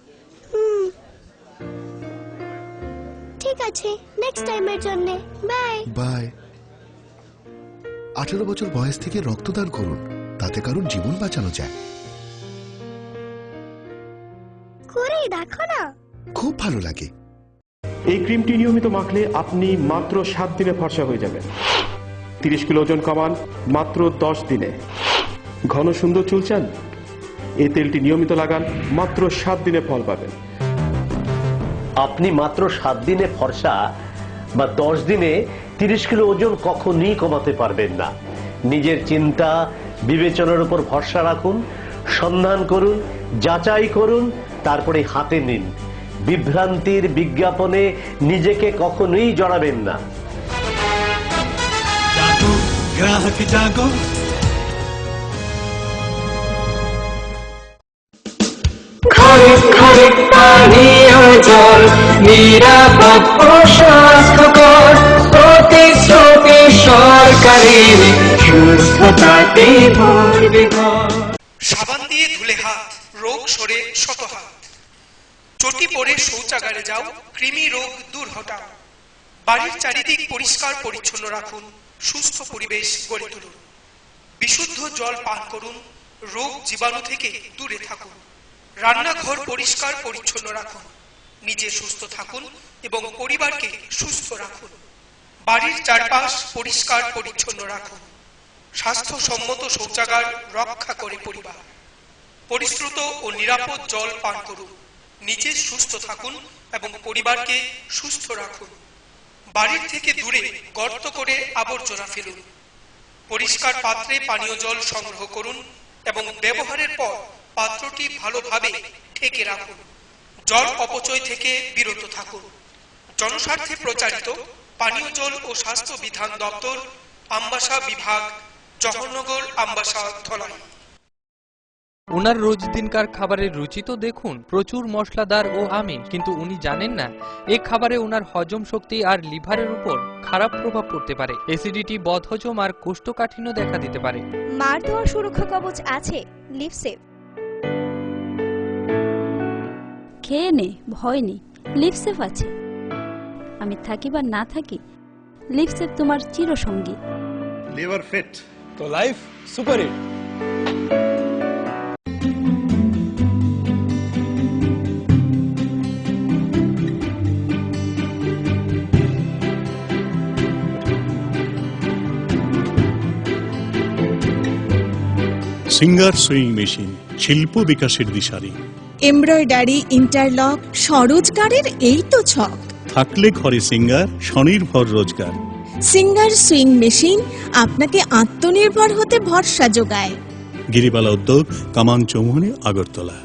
ঠিক আছে, নেক্সট টাইমের জন্য বাই। বাই। 18 বছর বয়স থেকে রক্তদান করুন, তাতে কারণ জীবন বাঁচানো যায়। করে দেখো না, খুব ভালো লাগে। এই ক্রিমটি নিয়মিত মাখলে আপনি মাত্র 7 দিনে ফর্সা হয়ে যাবেন। 30 কিলো ওজন কমান মাত্র 10 দিনে। ঘন সুন্দর চুল চান? এই তেলটি নিয়মিত লাগান, মাত্র 7 দিনে ফল পাবেন। আপনি মাত্র 7 দিনে ফর্সা বা 10 দিনে 30 কিলো ওজন কখনই কমাতে পারবেন না। নিজের চিন্তা বিবেচনার উপর ভরসা রাখুন, সন্ধান করুন, যাচাই করুন, তারপরে হাতে নিন। বিভ্রান্তির বিজ্ঞাপনে নিজেকে কখনোই জড়াবেন না। জাগো গ্রাহক জাগো। ঘরে ঘরে পানীয় জল নিরাপদ ও স্বাস্থ্যকর, প্রতিশ্রুতি সরকারের সুস্থতাতে ভরবে ঘর। সাবান দিয়ে ধুলে হাত, রোগ সরে শত হাত। চটি পরে শৌচাগারে যাও, কৃমি রোগ দূর হটাও। বাড়ির চারিদিক পরিষ্কার পরিচ্ছন্ন রাখুন, সুস্থ পরিবেশ গড়ে তুলুন। বিশুদ্ধ জল পান করুন, রোগ জীবাণু থেকে দূরে থাকুন। রান্নাঘর পরিষ্কার পরিচ্ছন্ন রাখুন, নিজে সুস্থ থাকুন এবং পরিবারকে সুস্থ রাখুন। বাড়ির চারপাশ পরিষ্কার পরিচ্ছন্ন রাখুন। স্বাস্থ্যসম্মত শৌচাগার রক্ষা করে পরিবার। পরিশ্রুত ও নিরাপদ জল পান করুন, নিজে সুস্থ থাকুন এবং পরিবারকে সুস্থ রাখুন। বাড়ির থেকে দূরে গর্ত করে আবর্জনা ফেলুন। পরিষ্কার পাত্রে পানীয় জল সংগ্রহ করুন এবং ব্যবহারের পর পাত্রটি ভালোভাবে ঢেকে রাখুন। জল অপচয় থেকে বিরত থাকুন। জনস্বার্থে প্রচারিত পানীয় জল ও স্বাস্থ্য বিধান দপ্তর, আমবাসা বিভাগ, জওহরনগর, আমবাসা, ধলাই। ওনার রোজ দিনকার খাবারের রুচি তো দেখুন, প্রচুর মশলাদার ও আমিষ, কিন্তু উনি জানেন না এই খাবারে ওনার হজম শক্তি আর লিভারের উপর খারাপ প্রভাব পড়তে পারে। অ্যাসিডিটি, বদহজম আর কোষ্ঠকাঠিন্য দেখা দিতে পারে। মার দেওয়ার সুরক্ষা কবচ আছে লিভসেভ। খেয়ে নে, ভয় নেই, লিভসেভ আছে। আমি থাকি বা না থাকি, লিভসেভ তোমার চিরসঙ্গী। লিভার ফিট তো life super hit. Singer sewing machine, শিল্প বিকাশের দিশারি। এমব্রয়ডারি, ইন্টারলক, স্বরোজগারের এই তো ছক। থাকলে ঘরে সিঙ্গার, স্বনির্ভর রোজগার। সিঙ্গার সুইং মেশিন আপনাকে আত্মনির্ভর হতে ভরসা যোগায়। গিরিবালা উদ্যোগ, কামান চৌমুহনী, আগরতলা।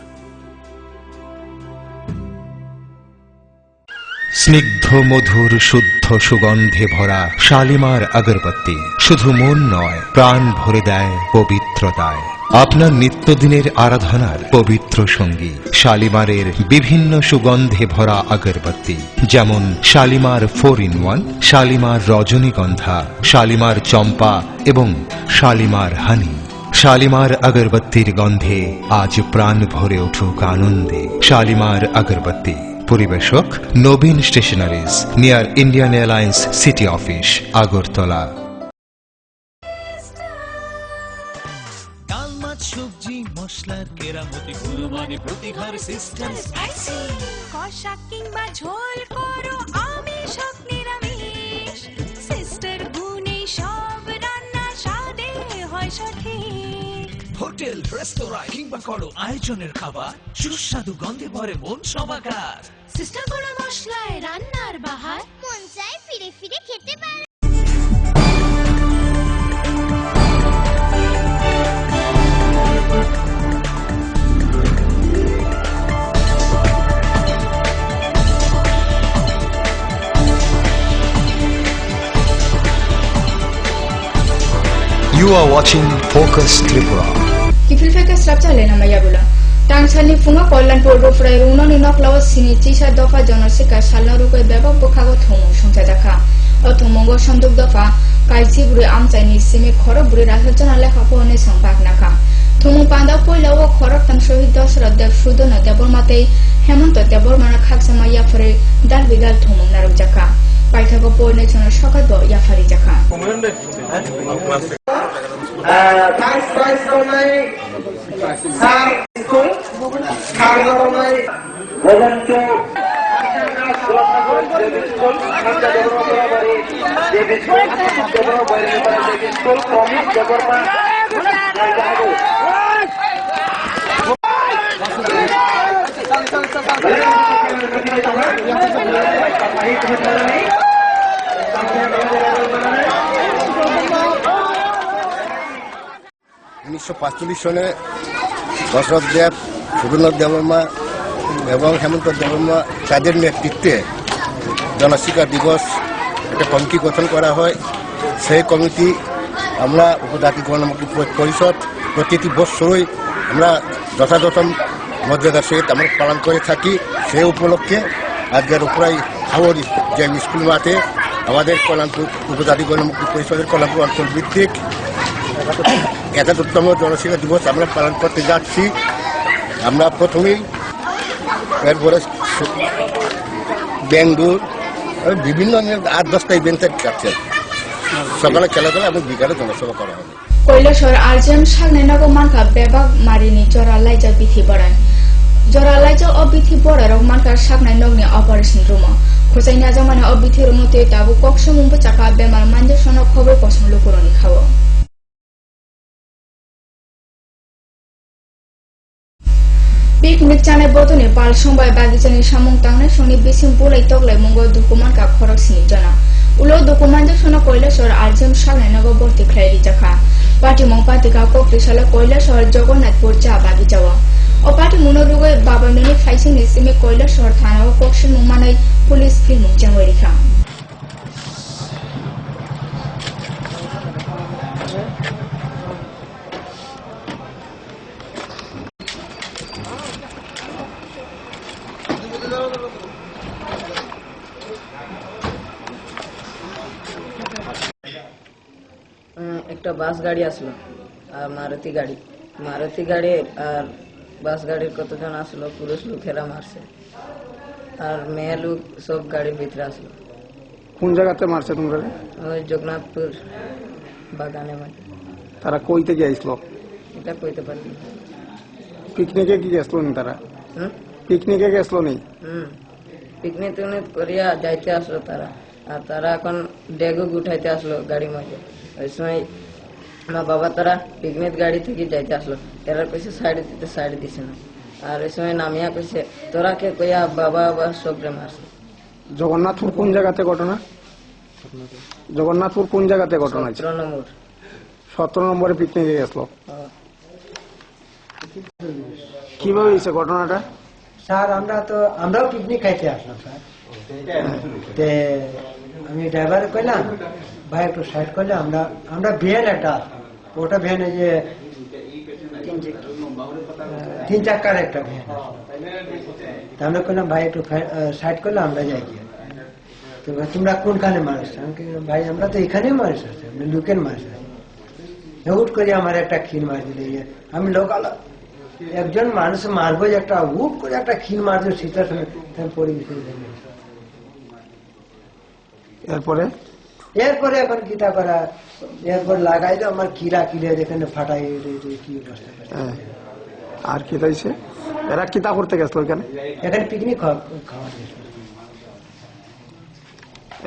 স্নিগ্ধ মধুর শুদ্ধ সুগন্ধে ভরা শালিমার আগরবাতি শুধু মন নয়, প্রাণ ভরে দেয় পবিত্রতায়। আপনার নিত্যদিনের আরাধনার পবিত্র সঙ্গী শালিমারের বিভিন্ন সুগন্ধে ভরা আগরবাতি, যেমন শালিমার 4-in-1, শালিমার রজনীগন্ধা, শালিমার চম্পা এবং শালিমার হানি। শালিমার আগরবাতির গন্ধে আজ প্রাণ ভরে উঠুক আনন্দে। শালিমার আগরবাতি। পরিবেশক Nabin stationeries, near Indian Airlines city office, Agartala. ডাল, মাছ, সবজি, মশলার কেরামতি, গুণমানে প্রতি ঘর সিস্টেম স্পাইসি। কষা কিংবা ঝোল করো আমিষ হোক নিরামিষ, সিস্টার গুণে সব রান্না স্বাদে হয় সঠিক। হোটেল, রেস্তোরাঁ কিংবা করো আয়োজনের খাবার, সুস্বাদু গন্ধে ভরে মন সমাকার। সিস্টার গুঁড়ো মশলায় রান্নার বাহার, মন চায় ফিরে ফিরে খেতে পারে। You are watching Focus Tripura. Kifil Focus Rapcha Lena Mayabula. Tangsani Funga Kollanpur Rofray Runon Inoklawa Sini Tisha Dofa Jonosika Shalnaruko Beba Bokago Tomo Shumtadaka. Otomongo Shanduk Dofa, Kaisi Buri Amtani Simi Koro Buri Rahajan Alekapone Sampaknaka. থুমু পান্দা পয়লাও খরক তান শহীদ দশরথ দেব সুদন দেবরমাতে হেমন্ত দেবরমানা খাকসামা ইয়াফারে দাল বিদাল থুমু নারক জাকা পাইথাগো পয়নে জন সকাল ব ইয়াফারি জাকা উনিশশো 45 সনে দশরথ দেব সুরেন্দ্র দেববর্মা এবং হেমন্ত দেববর্মা তাদের নেতৃত্বে জনশিক্ষা দিবস একটা কমিটি গঠন করা হয়। সেই কমিটি আমরা উপজাতি গণমুক্তি পরিষদ প্রতিটি বৎসরই আমরা যথাযথ মর্যাদার সহিত আমরা পালন করে থাকি। সেই উপলক্ষে আজকের উপরাই হাওড়ি যে স্কুল মাঠে আমাদের কল্যাণপুর উপজাতি গণমুক্তি পরিষদের কল্যাণপুর অঞ্চল ভিত্তিক 71তম জনশিক্ষা দিবস আমরা পালন করতে যাচ্ছি। আমরা প্রথমেই এরপরে বেঙ্গুর বিভিন্ন 8-10টা ইভেন্টের কাছে সকালে খেলাধুলা এবং বিকালে জনসভা করা হবে। কৈলাসর আরজেম সাগনে নাগো মানকা বেবাগ মারিনি জরা লাইজা বিথি বড়ান জরা লাইজা অবিথি বড়ার মানকা সাগনে নগনি অপারেশন রুমা খোঁচাই না জামানে অবিথি রুমতে তাবু কক্ষ মুম্বু চাকা বেমার মানজে সন খবর পছন্দ করনি খাওয়া পিকনিক চানে বদনে পাল সমবায় বাগিচানি সামং তাংনে শনি বিসিম পুলাই তগলাই মঙ্গ দুকুমান কা খরক সিনি জনা উলো দুকুমান যে শোনা কৈলাসর আরজেম সাগনে নগ বর্তি খ্লাইলি জাখা পার্টি মং পার্টি কা কক্রিশালা কৈলাসর জগন্নাথপুর চা বাগিচাওয়া ও পার্টি মনোরুগে বাবা মিনি ফাইসিং নিসিমে কৈলাসর থানা ও কক্সিল মুমানাই পুলিশ ফিল্ম জাঙ্গই রিখা একটা বাস গাড়ি আসলো আর মারুতি গাড়ি আর বাস গাড়ির কতজন আসলো পুরুষ লোকেরা মারছে আর মেয়ে লোক সব গাড়ির ভিতরে আসলো। কোন জায়গাতে মারছে তোমরা? ওই জগন্নাথপুর বাগানে মারছে। তারা কই থেকে আইসলো? এটা কইতে পারি। পিকনিকে কি গেছলো নি তারা? পিকনিকে গেছলো নি? পিকনিক করিয়া যাইতে আসলো তারা আর তারা এখন ডেগু উঠাইতে আসলো গাড়ির মধ্যে। ওই সময় আমার বাবা তারা পিকনিক গাড়ি থেকে যাইতে আসলো এরা কইছে সাইড দিতে সাইড দিছে না আর ওই সময় নামিয়া কইছে তোরা কে কইয়া বাবা আবার সবরে মারছে। জগন্নাথপুর কোন জায়গাতে ঘটনা? জগন্নাথপুর কোন জায়গাতে ঘটনা? 17 নম্বরে পিকনিকে গেছলো। কিভাবে হয়েছে ঘটনাটা? স্যার আমরাও পিকনিক খাইতে আসলাম স্যার। আমি ড্রাইভারে কইলাম ভাই একটু সাইড করলে আমরা ভ্যান একটা ওটা ভ্যান যে 3 চাকার একটা ভ্যান আমরা কইলাম ভাই একটু সাইড করলে আমরা যাই গিয়ে। তো তোমরা কোনখানে মারিস? ভাই আমরা তো এখানেই মারিস আমরা লুকের মারিস হুট করে আমার একটা ক্ষীর মার দিলে আমি লোকাল একজন মানুষ মারবো যে একটা হুট করে একটা ক্ষীর মারছে শীতের সময় পড়ে গেছে। এরপরে এখন কিটা করা এরপর লাগাই তো আমার কিরা যেখানে ফাটাই কি অবস্থা। আর কি তাইছে এরা কিতা করতে গেছিল এখানে পিকনিক খাওয়া?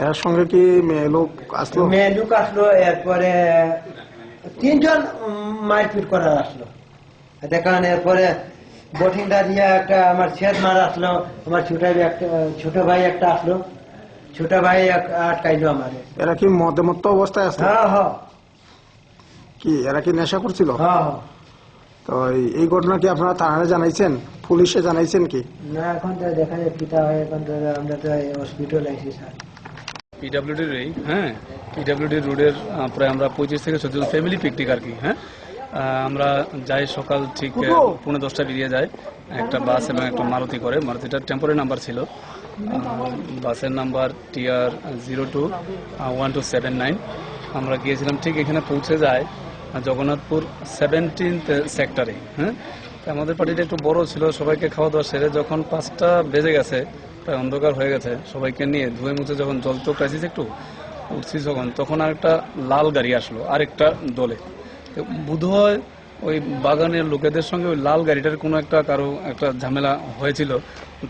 এর সঙ্গে কি মেয়ে লোক আসলো? মেয়ে লোক আসলো এরপরে 3 জন মারপিট করার আসলো দেখান। এরপরে বোটিংটা দিয়ে একটা আমার ছেদ মার আসলো আমার ছোট ভাই একটা আসলো ছোট ভাই আটকাইলো আমারে। এরা কি মদ্যমত্ত অবস্থায় আছে? হ্যাঁ। কি এরা কি নেশা করছিল? হ্যাঁ। তো এই ঘটনা কি আপনারা থানায় জানাইছেন? পুলিশে জানাইছেন কি? না এখন তো দেখা যায় পিতা হয় এখন তো আমরা তো হসপিটাল আইছি স্যার। পিডব্লিউডির পিডব্লিউডি রোডের প্রায় আমরা 25 থেকে 26 ফ্যামিলি পিকনিক আর কি। হ্যাঁ আমরা যাই সকাল ঠিক 9:30 বেরিয়ে যায় একটা বাস এবং একটা মারুতি করে। মারুতিটার টেম্পোরারি নাম্বার ছিল। বাসের নাম্বার TR 021279। আমরা গিয়েছিলাম ঠিক এখানে পৌঁছে যায় জগন্নাথপুর 17th সেক্টরে। হ্যাঁ, তো আমাদের পার্টিটা একটু বড় ছিল, সবাইকে খাওয়া দাওয়া সেরে যখন 5টা বেজে গেছে, প্রায় অন্ধকার হয়ে গেছে, সবাইকে নিয়ে ধুয়ে মুছে যখন জল তো ক্রাইসিস একটু উঠছি তখন আরেকটা লাল গাড়ি আসলো আরেকটা দলে। বোধহয় ওই বাগানের লোকেদের সঙ্গে ওই লাল গাড়িটার কোনো কারো একটা ঝামেলা হয়েছিল,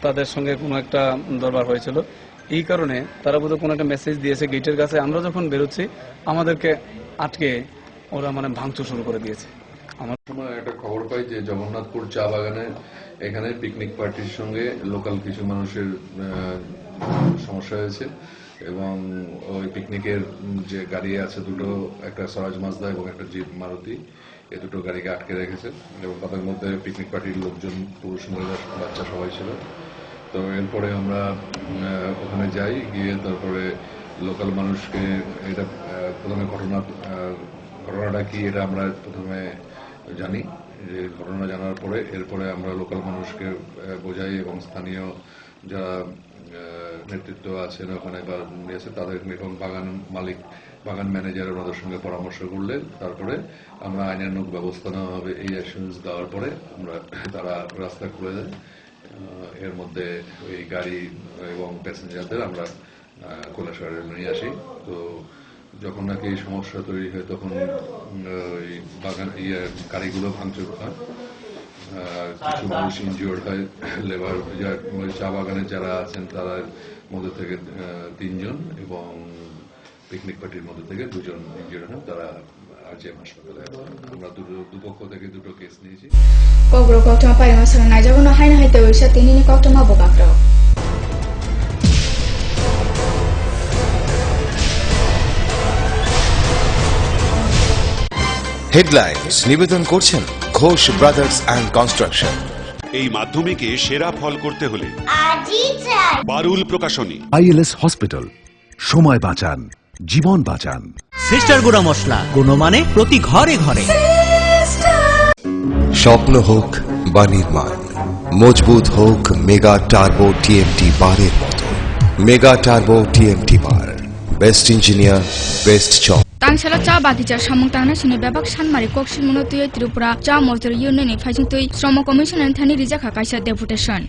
তাদের সঙ্গে কোনো একটা দরবার হয়েছিল, এই কারণে তারা বোধহয় কোনো একটা মেসেজ দিয়েছে গেটের কাছে। আমরা যখন বেরোচ্ছি আমাদেরকে আটকে ওরা ভাঙচুর শুরু করে দিয়েছে। আমার সময় একটা খবর পাই যে জগন্নাথপুর চা বাগানে এখানে পিকনিক পার্টির সঙ্গে লোকাল কিছু মানুষের সমস্যা হয়েছে এবং ওই পিকনিকের যে গাড়ি আছে দুটো, একটা স্বরাজ মাজদা এবং একটা জিপ মারুতি, এই দুটো গাড়িকে আটকে রেখেছে এবং তাদের মধ্যে পিকনিক পার্টির লোকজন, পুরুষ মহিলা বাচ্চা সবাই ছিল। তো এরপরে আমরা ওখানে যাই, গিয়ে তারপরে লোকাল মানুষকে এটা প্রথমে ঘটনাটা কি এটা আমরা প্রথমে জানি, যে ঘটনা জানার পরে এরপরে আমরা লোকাল মানুষকে বোঝাই এবং স্থানীয় যারা নেতৃত্ব আছেন ওখানে বা নিয়েছে তাদের এবং বাগান মালিক, বাগান ম্যানেজার ওনাদের সঙ্গে পরামর্শ করলে তারপরে আমরা আইনানুগ ব্যবস্থা নেওয়া হবে। এই অ্যাসুরেন্স দেওয়ার পরে তারা রাস্তা খুলে দেয়। এর মধ্যে ওই গাড়ি এবং প্যাসেঞ্জারদের আমরা কৈলাসহরে নিয়ে আসি। তো যখন নাকি এই সমস্যা তৈরি হয় তখন ওই বাগান গাড়িগুলো ভাঙচুর হয়, কিছু মানুষ ইনজিওর্ড হয়, লেবার চা বাগানে যারা আছেন তাদের মধ্যে থেকে 3 জন এবং পিকনিক পার্টির মধ্যে থেকে 2 জন ইনজিওর্ড হন, তারা RGM হাসপাতালে। আমরা দুপক্ষ থেকে 2টো কেস নিয়েছি। কগ্রো কক্টমা পাইমা সারা নাইজাগনো হাইনা হাইতে ওইসা তিনিনি কক্টমা বোবাগ্র। হেডলাইন্স নিবেদন করছেন ঘোষ ব্রাদার্স অ্যান্ড কনস্ট্রাকশন। এই মাধ্যমিকে সেরা ফল করতে হলে বারুল প্রকাশনী। ILS হসপিটাল, সময় বাঁচান, জীবন বাঁচান। সিস্টার গুঁড়া মশলা, গুণমানে প্রতি ঘরে ঘরে। স্বপ্ন হোক বা নির্মাণ, মজবুত হোক মেগা টার্বো TMT বারের মতো। Mega turbo TMT bar, best engineer, best job. তাংশালা চা বাগিচা সামুং তাংনা সিনি বেবাক সানমারি কক্সিল মুনতুই ত্রিপুরা চা মজদুর ইউনিয়নनि ফাইसिंतुई श्रम कमिशन थानि रिजाखा कायसा डेपुटेशन।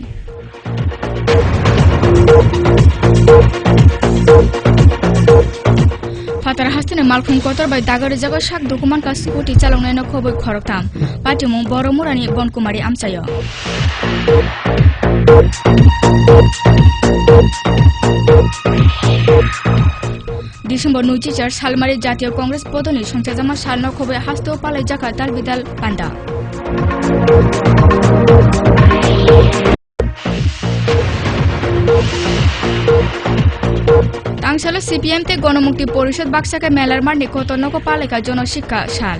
फातार हास्तिनि मालखुं कतर बाय दागारि जागा साक दुकुमान का स्कुटी चालंनायनो खबै खरकथाम पाटिमु बरमुरानि बनकुमारी आमचायो। डिसेम्बर 24 सालमारी जातीय कांग्रेस पदनि संसाजामा सालनो खबै हास्तो पालाय जाखा दाल बिदाल पान्डा। तांगशाला CPM ते गणमुक्ति परिषद बाक्साके मेलार मारनि कतनको पालायका जनशिक्षा साल।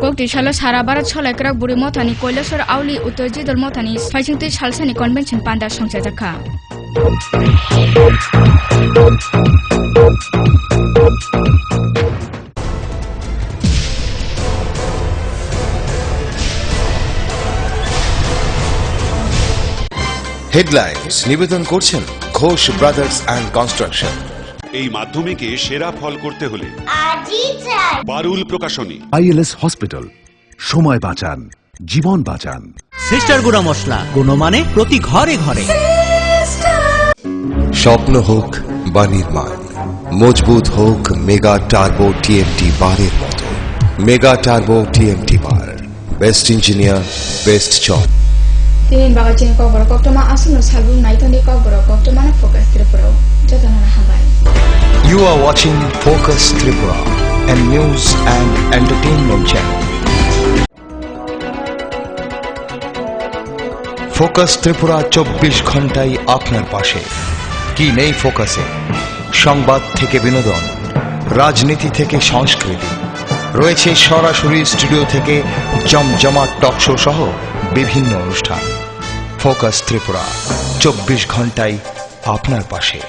कक्तिशाला सारा भारत सलायग्रा बुरी मथानि कैलासर आवली उत्तर जिदल मथानि फाइसिंतुई सालसानि कन्भेन्सन पान्डा संसाजाखा। হেডলাইন্স নিবেদন করছেন ঘোষ ব্রাদার্স অ্যান্ড কনস্ট্রাকশন। এই মাধ্যমিকে সেরা ফল করতে হলে বারুল প্রকাশনী। ILS হসপিটাল, সময় বাঁচান, জীবন বাঁচান। সিস্টার গুঁড়া মশলা, গুণমানে প্রতি ঘরে ঘরে। স্বপ্ন হোক বা নির্মাণ, মজবুত হোক মেগা টার্বো TMT বারের মতো। Mega turbo TMT bar, best engineer, best job. তিন বাগাচিন কবর কক্টমা আসুনো সালবুম নাইতনি কবর কক্টমানা ফোকাস ত্রিপুরা যতনানা হাবাই। You are watching Focus Tripura, a news and entertainment channel. Focus Tripura 24 ঘন্টাই আপনার পাশে। কি নেই ফোকাসে? সংবাদ থেকে বিনোদন, রাজনীতি থেকে সংস্কৃতি, রয়েছে সরাসরি স্টুডিও থেকে জমজমাট টক শো সহ বিভিন্ন অনুষ্ঠান। ফোকাস ত্রিপুরা 24 ঘন্টাই আপনার পাশে।